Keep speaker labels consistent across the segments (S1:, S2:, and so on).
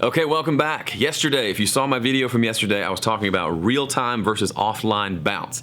S1: Okay, welcome back. Yesterday, if you saw my video from yesterday, I was talking about real-time versus offline bounce.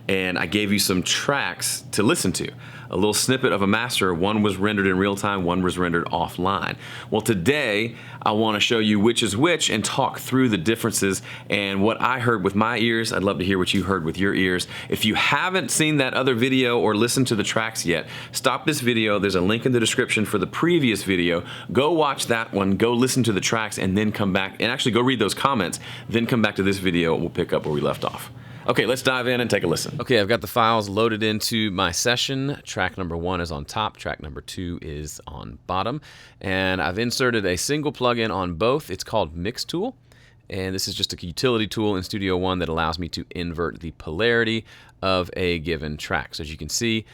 S1: And I gave you some tracks to listen to. A little snippet of a master, one was rendered in real time, one was rendered offline. Well, today, I wanna show you which is which and talk through the differences and what I heard with my ears. I'd love to hear what you heard with your ears. If you haven't seen that other video or listened to the tracks yet, stop this video. There's a link in the description for the previous video. Go watch that one, go listen to the tracks, and then come back, and actually go read those comments, then come back to this video and we'll pick up where we left off. Okay, let's dive in and take a listen. Okay, I've got the files loaded into my session. Track number 1 is on top, track number 2 is on bottom. And I've inserted a single plugin on both. It's called Mix Tool. And this is just a utility tool in Studio One that allows me to invert the polarity of a given track. So as you can see,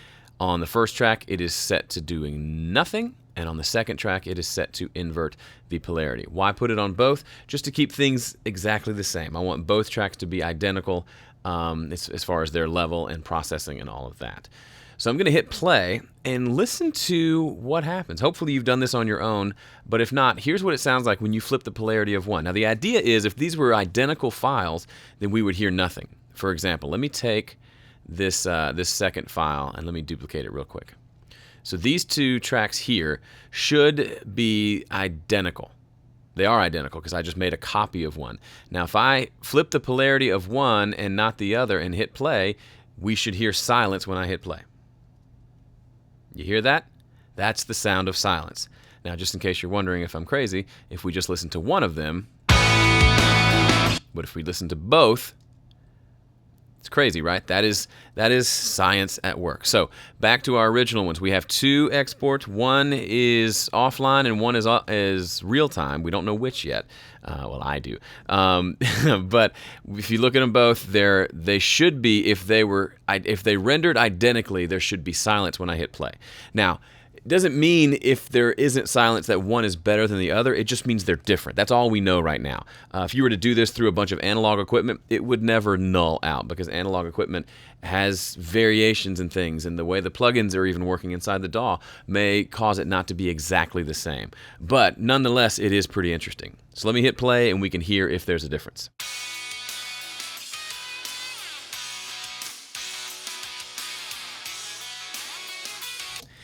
S1: on the first track, it is set to doing nothing. And on the second track, it is set to invert the polarity. Why put it on both? Just to keep things exactly the same. I want both tracks to be identical as far as their level and processing and all of that. So I'm going to hit play and listen to what happens. Hopefully you've done this on your own, but if not, here's what it sounds like when you flip the polarity of one. Now the idea is if these were identical files, then we would hear nothing. For example, let me take this, this second file and let me duplicate it real quick. So these two tracks here should be identical. They are identical because I just made a copy of one. Now if I flip the polarity of one and not the other and hit play, we should hear silence when I hit play. You hear that? That's the sound of silence. Now just in case you're wondering if I'm crazy, if we just listen to one of them, but if we listen to both, it's crazy, right? That is science at work. So back to our original ones. We have two exports. One is offline and one is real time. We don't know which yet. Well, I do. But if you look at them both, they should be, if they rendered identically, there should be silence when I hit play. Now, it doesn't mean if there isn't silence that one is better than the other. It just means they're different. That's all we know right now. If you were to do this through a bunch of analog equipment, it would never null out because analog equipment has variations in things, and the way the plugins are even working inside the DAW may cause it not to be exactly the same. But nonetheless, it is pretty interesting. So let me hit play and we can hear if there's a difference.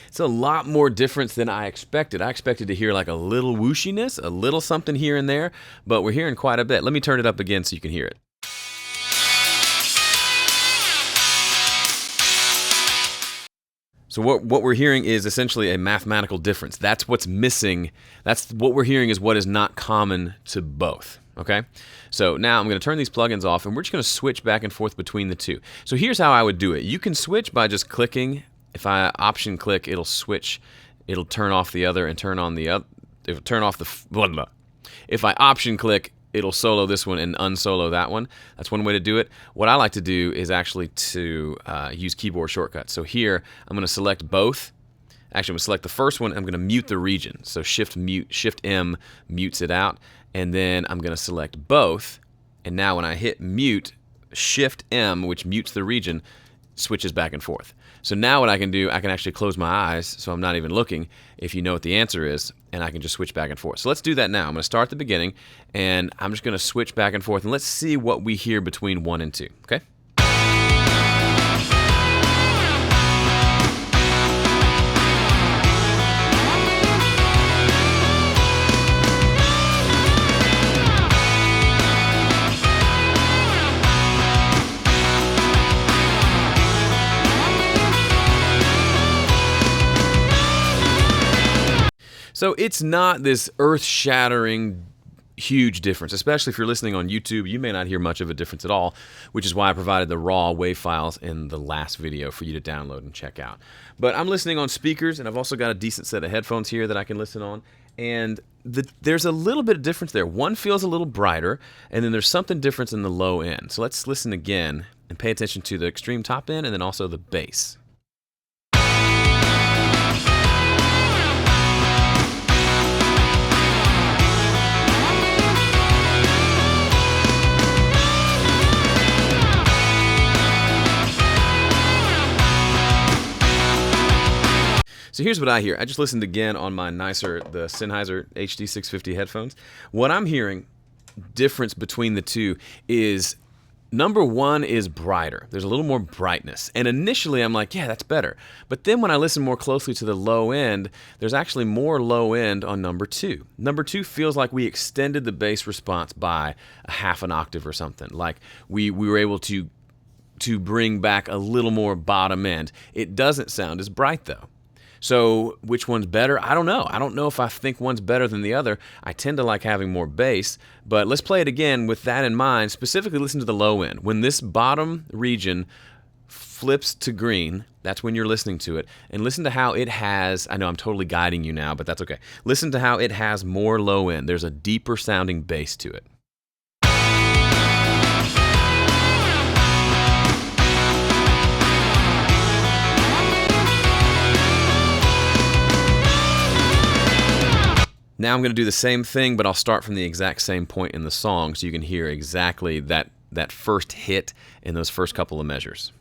S1: It's a lot more difference than I expected. I expected to hear like a little whooshiness, a little something here and there, but we're hearing quite a bit. Let me turn it up again so you can hear it. So what we're hearing is essentially a mathematical difference. That's what's missing. That's what we're hearing is what is not common to both. Okay? So now I'm going to turn these plugins off and we're just going to switch back and forth between the two. So here's how I would do it. You can switch by just clicking. If I option click, it'll switch. It'll turn off the other and turn on the other. It'll turn off the blah, blah. If I option click, it'll solo this one and unsolo that one. That's one way to do it. What I like to do is actually to use keyboard shortcuts. So here, I'm going to select both. Actually, I'm going to select the first one. I'm going to mute the region. So Shift M mutes it out. And then I'm going to select both. And now when I hit mute, Shift M, which mutes the region, switches back and forth. So now what I can do, I can actually close my eyes so I'm not even looking if you know what the answer is, and I can just switch back and forth. So let's do that now. I'm going to start at the beginning, and I'm just going to switch back and forth, and let's see what we hear between 1 and 2, okay? So it's not this earth-shattering, huge difference, especially if you're listening on YouTube. You may not hear much of a difference at all, which is why I provided the raw WAV files in the last video for you to download and check out. But I'm listening on speakers, and I've also got a decent set of headphones here that I can listen on, and there's a little bit of difference there. One feels a little brighter, and then there's something different in the low end. So let's listen again and pay attention to the extreme top end and then also the bass. So here's what I hear. I just listened again on my nicer, the Sennheiser HD650 headphones. What I'm hearing, difference between the two, is number one is brighter. There's a little more brightness. And initially I'm like, yeah, that's better. But then when I listen more closely to the low end, there's actually more low end on number two. Number two feels like we extended the bass response by a half an octave or something. Like we were able to bring back a little more bottom end. It doesn't sound as bright though. So which one's better? I don't know. I don't know if I think one's better than the other. I tend to like having more bass, but let's play it again with that in mind. Specifically, listen to the low end. When this bottom region flips to green, that's when you're listening to it. And listen to how it has, I know I'm totally guiding you now, but that's okay. Listen to how it has more low end. There's a deeper sounding bass to it. Now I'm going to do the same thing, but I'll start from the exact same point in the song so you can hear exactly that first hit in those first couple of measures.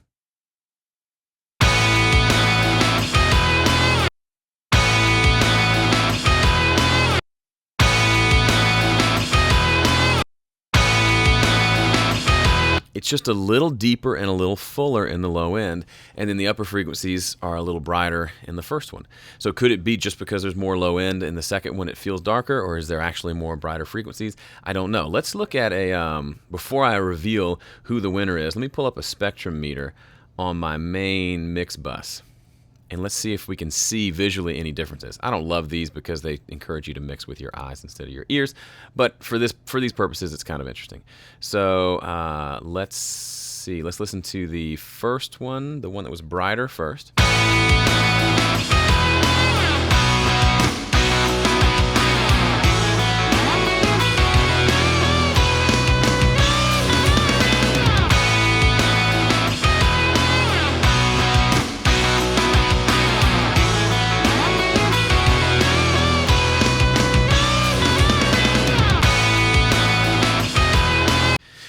S1: It's just a little deeper and a little fuller in the low end, and then the upper frequencies are a little brighter in the first one. So could it be just because there's more low end in the second one it feels darker, or is there actually more brighter frequencies? I don't know. Let's look at before I reveal who the winner is, let me pull up a spectrum meter on my main mix bus. And let's see if we can see visually any differences. I don't love these because they encourage you to mix with your eyes instead of your ears, but for these purposes, it's kind of interesting. So let's see. Let's listen to the first one, the one that was brighter first.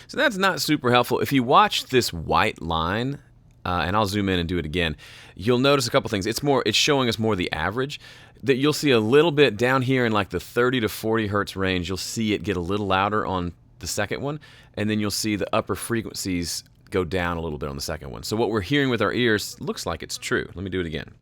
S1: So that's not super helpful. If you watch this white line, and I'll zoom in and do it again, you'll notice a couple things. It's showing us more the average. That you'll see a little bit down here in like the 30 to 40 hertz range. You'll see it get a little louder on the second one, and then you'll see the upper frequencies go down a little bit on the second one. So what we're hearing with our ears looks like it's true. Let me do it again.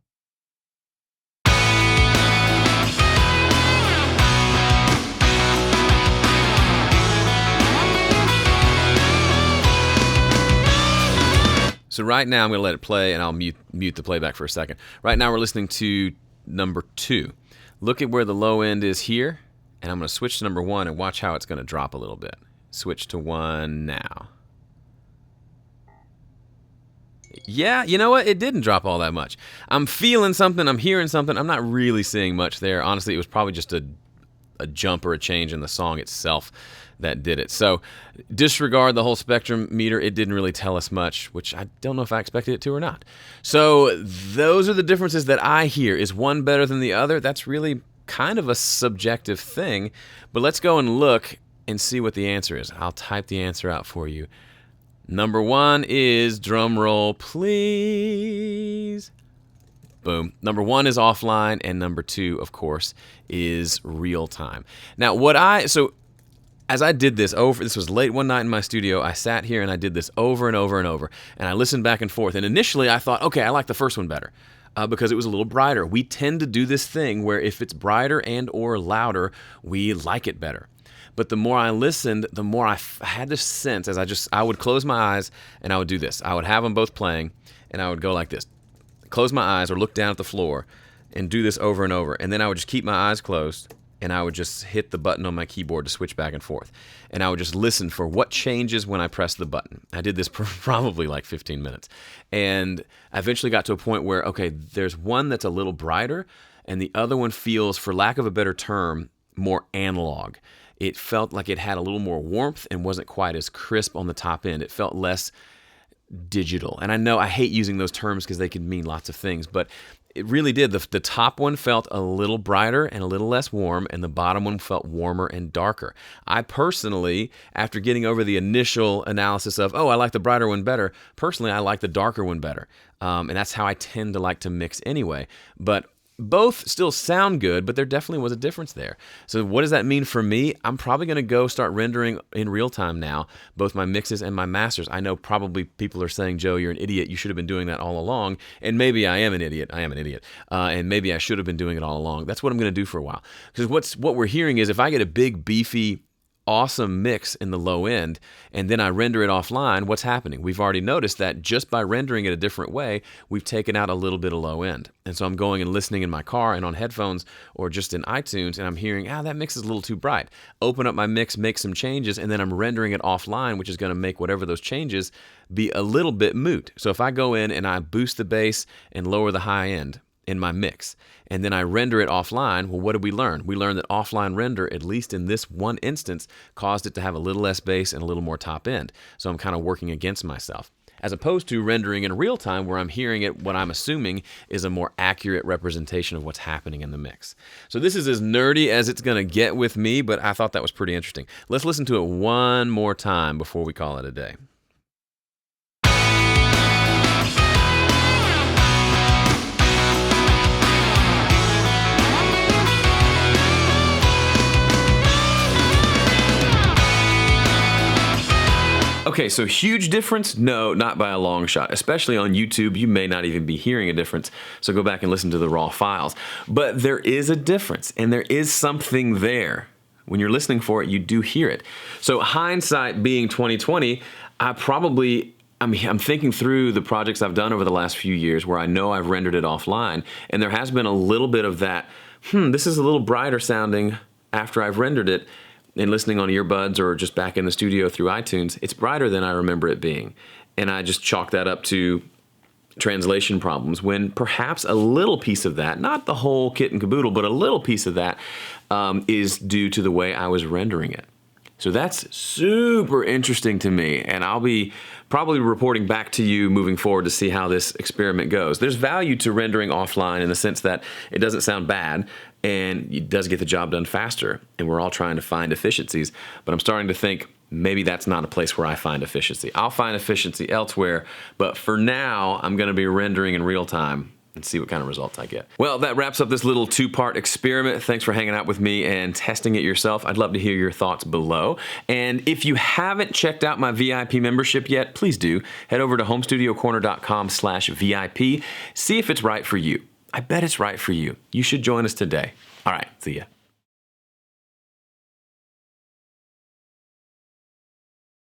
S1: So right now I'm going to let it play, and I'll mute the playback for a second. Right now we're listening to number 2. Look at where the low end is here, and I'm going to switch to number 1 and watch how it's going to drop a little bit. Switch to 1 now. Yeah, you know what? It didn't drop all that much. I'm feeling something. I'm hearing something. I'm not really seeing much there. Honestly, it was probably just a jump or a change in the song itself that did it. So disregard the whole spectrum meter. It didn't really tell us much, which I don't know if I expected it to or not. So those are the differences that I hear. Is one better than the other? That's really kind of a subjective thing, but let's go and look and see what the answer is. I'll type the answer out for you. Number 1 is, drum roll please. Boom. Number 1 is offline, and number 2, of course, is Realtime. Now, as I did this this was late one night in my studio, I sat here and I did this over and over and over, and I listened back and forth. And initially I thought, okay, I like the first one better because it was a little brighter. We tend to do this thing where if it's brighter and or louder, we like it better. But the more I listened, the more I had this sense as I would close my eyes and I would do this. I would have them both playing, and I would go like this. Close my eyes or look down at the floor and do this over and over. And then I would just keep my eyes closed, and I would just hit the button on my keyboard to switch back and forth. And I would just listen for what changes when I press the button. I did this probably like 15 minutes. And I eventually got to a point where, okay, there's one that's a little brighter, and the other one feels, for lack of a better term, more analog. It felt like it had a little more warmth and wasn't quite as crisp on the top end. It felt less digital. And I know I hate using those terms because they can mean lots of things, but it really did. The top one felt a little brighter and a little less warm, and the bottom one felt warmer and darker. I personally, after getting over the initial analysis of, I like the brighter one better, personally I like the darker one better. And that's how I tend to like to mix anyway. But both still sound good, but there definitely was a difference there. So what does that mean for me? I'm probably going to go start rendering in real time now, both my mixes and my masters. I know probably people are saying, Joe, you're an idiot. You should have been doing that all along. And maybe I am an idiot. And maybe I should have been doing it all along. That's what I'm going to do for a while. Because what we're hearing is if I get a big, beefy, awesome mix in the low end, and then I render it offline, what's happening? We've already noticed that just by rendering it a different way, we've taken out a little bit of low end. And so I'm going and listening in my car and on headphones or just in iTunes, and I'm hearing, that mix is a little too bright. Open up my mix, make some changes, and then I'm rendering it offline, which is going to make whatever those changes be a little bit moot. So if I go in and I boost the bass and lower the high end in my mix, and then I render it offline, well, what did we learn? We learned that offline render, at least in this one instance, caused it to have a little less bass and a little more top end. So I'm kind of working against myself. As opposed to rendering in real time where I'm hearing it, what I'm assuming is a more accurate representation of what's happening in the mix. So this is as nerdy as it's going to get with me, but I thought that was pretty interesting. Let's listen to it one more time before we call it a day. Okay, so huge difference? No, not by a long shot. Especially on YouTube, you may not even be hearing a difference. So go back and listen to the raw files. But there is a difference, and there is something there. When you're listening for it, you do hear it. So hindsight being 2020, I'm thinking through the projects I've done over the last few years where I know I've rendered it offline, and there has been a little bit of that, this is a little brighter sounding after I've rendered it. And listening on earbuds or just back in the studio through iTunes, it's brighter than I remember it being. And I just chalk that up to translation problems when perhaps a little piece of that, not the whole kit and caboodle, but a little piece of that is due to the way I was rendering it. So that's super interesting to me, and I'll be probably reporting back to you moving forward to see how this experiment goes. There's value to rendering offline in the sense that it doesn't sound bad, and it does get the job done faster, and we're all trying to find efficiencies, but I'm starting to think maybe that's not a place where I find efficiency. I'll find efficiency elsewhere, but for now, I'm gonna be rendering in real time and see what kind of results I get. Well, that wraps up this little two-part experiment. Thanks for hanging out with me and testing it yourself. I'd love to hear your thoughts below. And if you haven't checked out my VIP membership yet, please do. Head over to homestudiocorner.com/VIP. See if it's right for you. I bet it's right for you. You should join us today. All right, see ya.